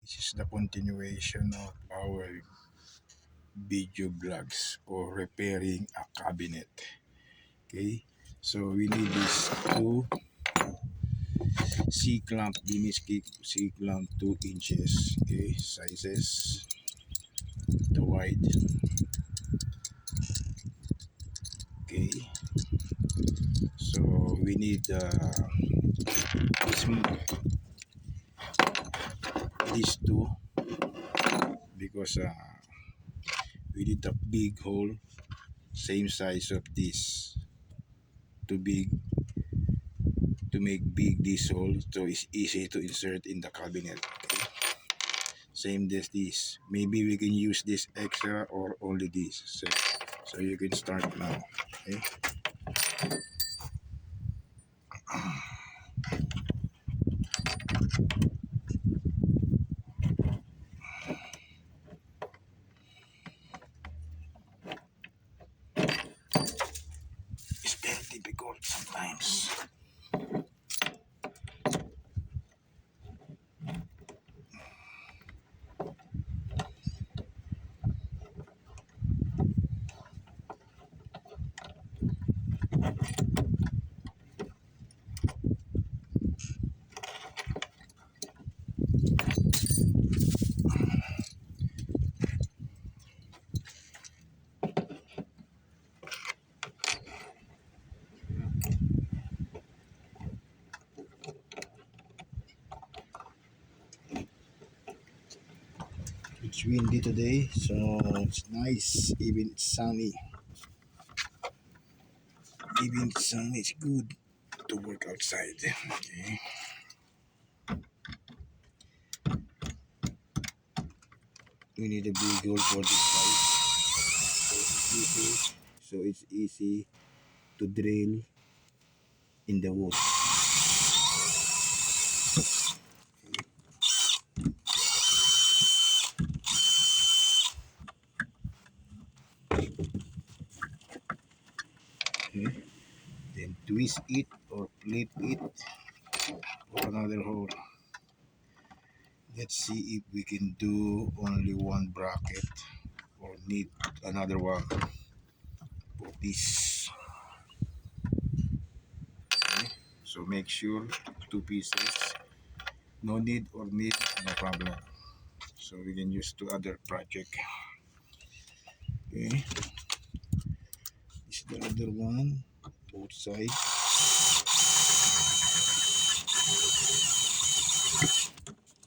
This is the continuation of our video vlogs for repairing a cabinet. Okay, so we need this two C-clamp, Dinis C-clamp 2 inches. Okay, sizes, the wide. Okay, so we need these two because we need a big hole, same size of this, too big to make big this hole, so it's easy to insert in the cabinet. Okay? Same as this. Maybe we can use this extra or only this. So you can start now. Okay. It's very difficult sometimes. It's windy today, so it's nice. Even it's sunny. Even it's sunny, it's good to work outside. Okay. We need a big hole for this size. So it's easy to drill in the wood. Okay. Then twist it or flip it for another hole. Let's see if we can do only one bracket or need another one for this. Okay. So make sure 2 pieces. No need or need, no problem. So we can use to other project. Okay. This is the other one, both sides.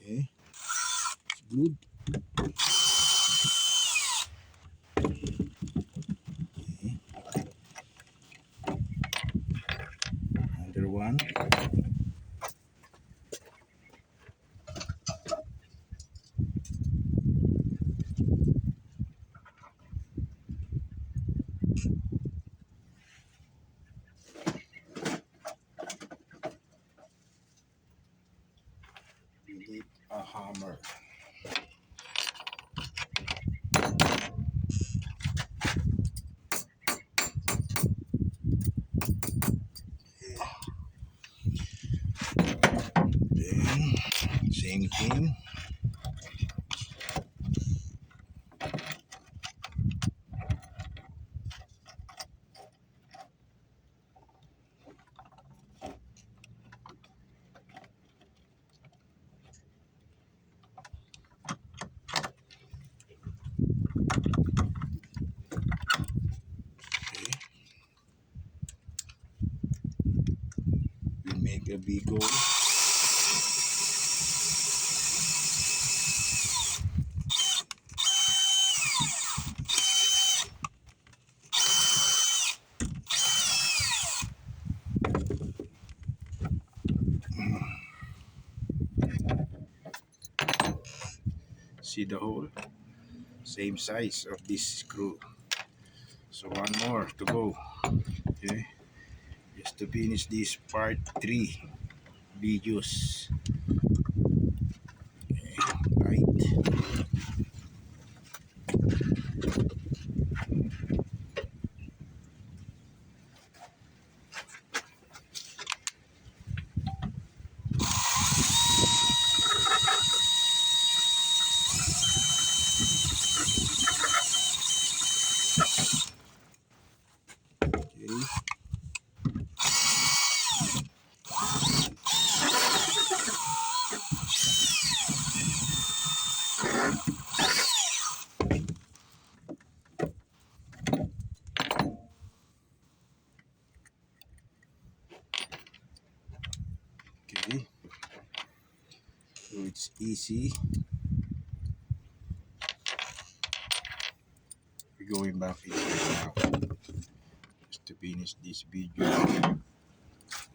Okay. Good. Okay. Another one. We need a hammer. Then same thing. Okay. We make a big hole. See the hole? Same size of this screw. So one more to go. Okay. Just to finish this part 3 videos. Okay. Right. AC. We're going back inside now just to finish this video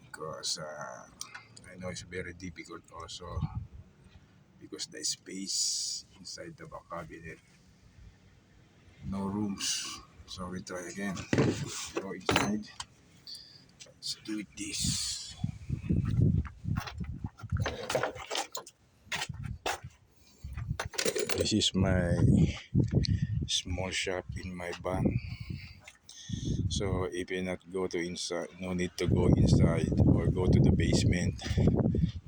because I know it's very difficult also because the space inside the back cabinet, no rooms. So we try again. Go inside. Let's do this. This is my small shop in my van. So if you not go to inside, no need to go inside or go to the basement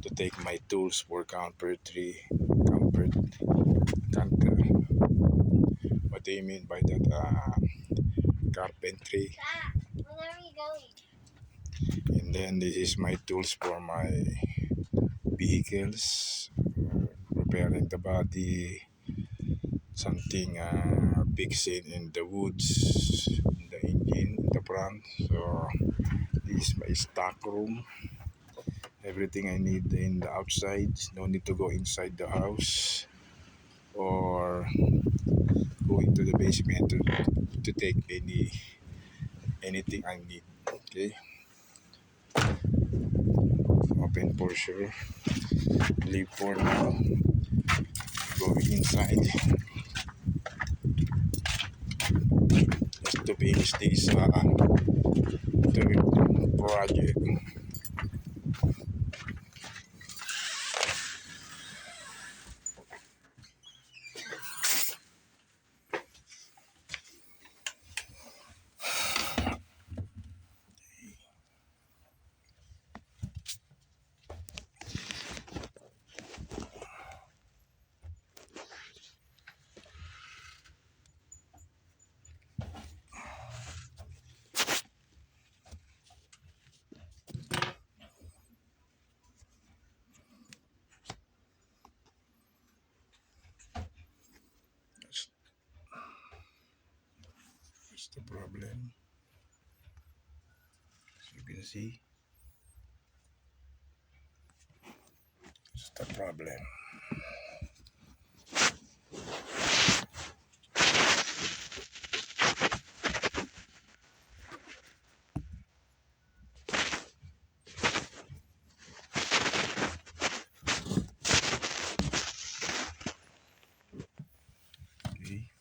to take my tools for carpentry. What do you mean by that? Carpentry. Where are we going? And then this is my tools for my vehicles, repairing the body, something fixing in the woods, in the engine, in the front. So this is my stock room. Everything I need in the outside. No need to go inside the house or go into the basement to take anything I need. Okay. Open for sure. Leave for now. Going inside. Just to finish this project. What's the problem? As you can see, it's the problem. Okay.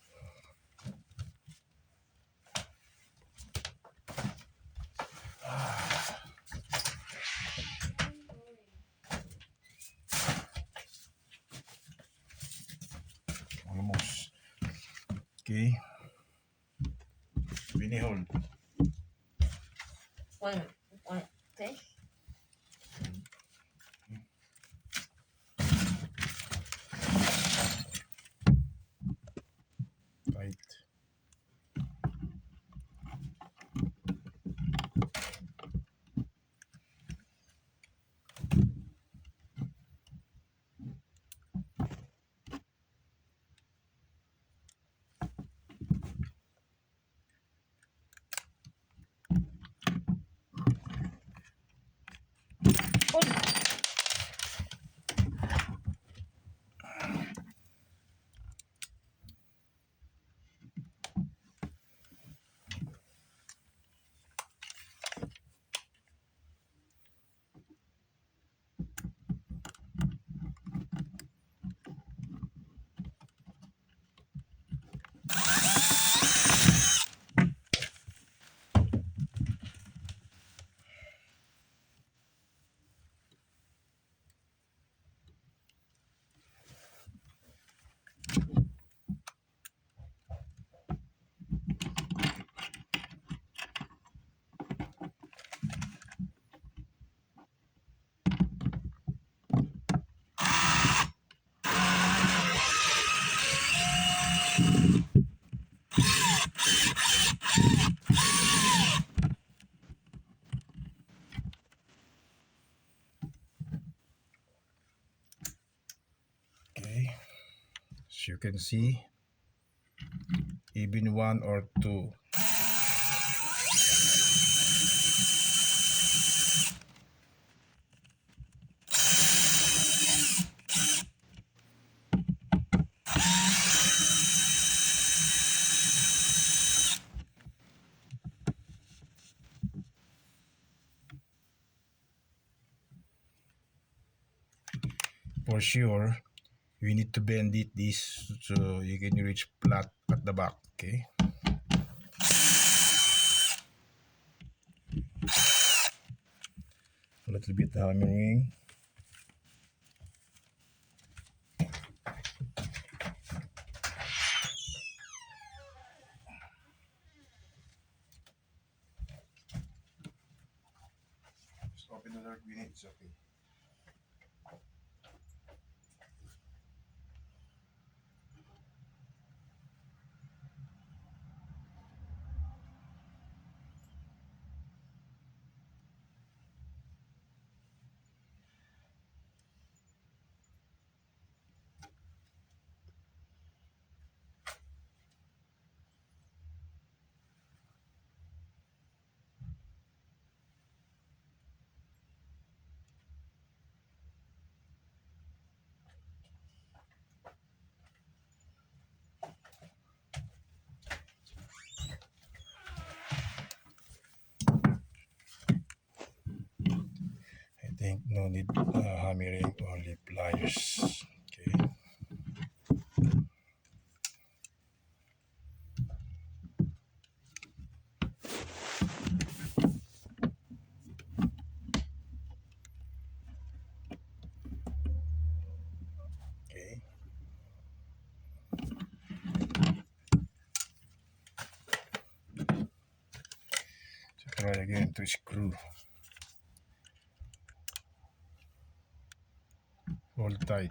Almost. Okay. Binihol. One fish. Right. Okay. As you can see, even one or two. for sure we need to bend it this so you can reach flat at the back. Okay, a little bit hammering. Just open the door, it's okay. I think no need hammering, only pliers. Okay. Okay. So try again to screw. Hold tight.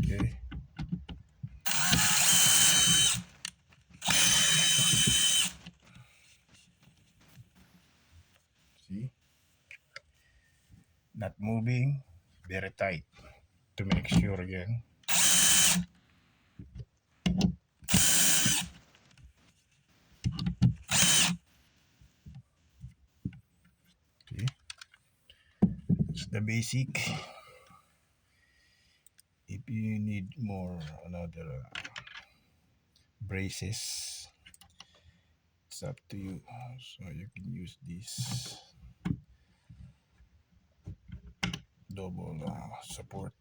Okay. See? Not moving. Very tight. To make sure again. Okay. It's the basic. If you need more another braces, it's up to you. So you can use this double support.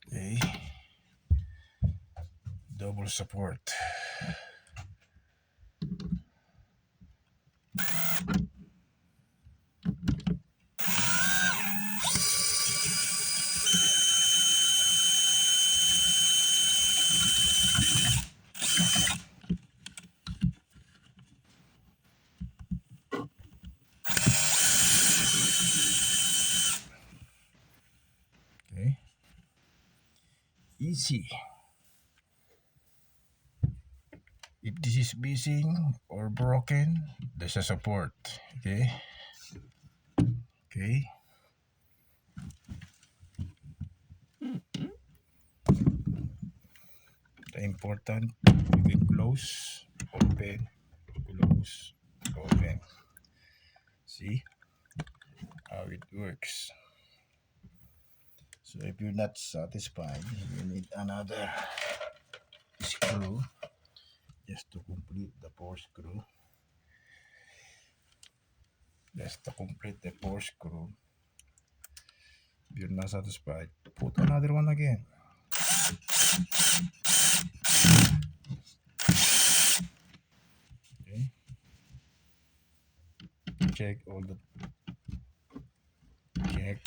Okay. Double support. Okay. Easy. If this is missing or broken, there's a support. Okay. Okay. The important, you can close, open, close, open. See how it works. So if you're not satisfied, you need another screw just to complete the 4 screw. Just to complete the 4 screw. If you're not satisfied, put another one again. Okay. Check all the check.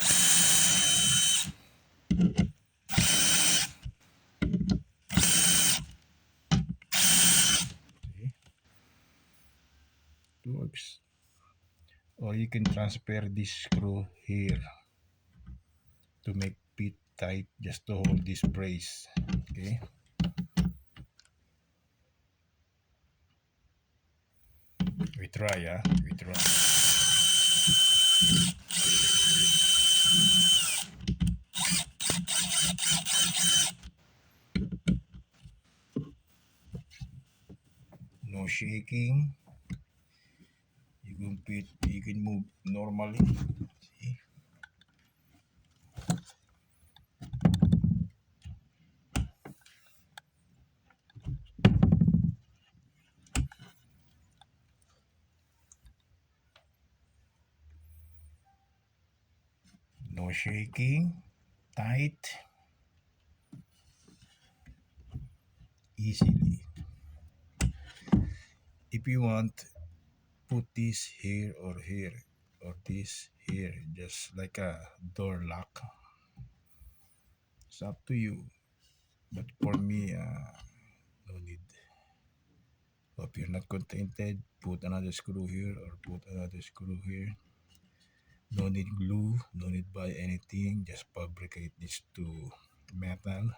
See? It works. Or you can transfer this screw here to make it tight just to hold this brace. Okay. We try, we try. No shaking. You can move normally. See? No shaking. Tight. Easily. If you want, put this here or here, or this here, just like a door lock. It's up to you. But for me, no need. If you're not contented, put another screw here or put another screw here. No need glue, no need buy anything. Just fabricate these two metal,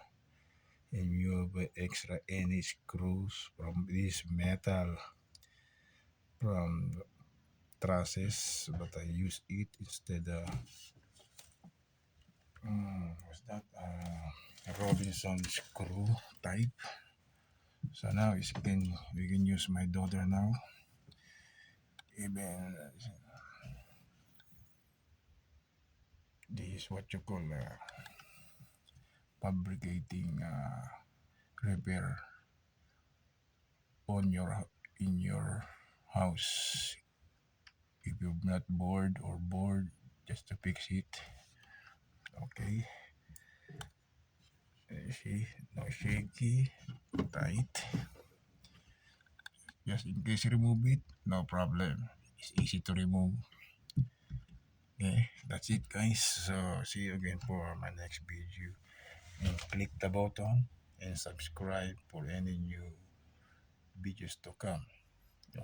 and you have extra any screws from this metal from trusses, but I use it instead of what's that, Robinson screw type. So now we can use my daughter now. Even this is what you call fabricating repair on your in your house. If you're not bored, just to fix it. Okay. See, no shaky, tight. Just in case you remove it, no problem. It's easy to remove. Okay, that's it, guys. So see you again for my next video. And click the button and subscribe for any new videos to come.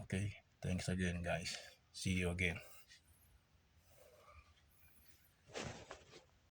Okay, thanks again, guys. See you again.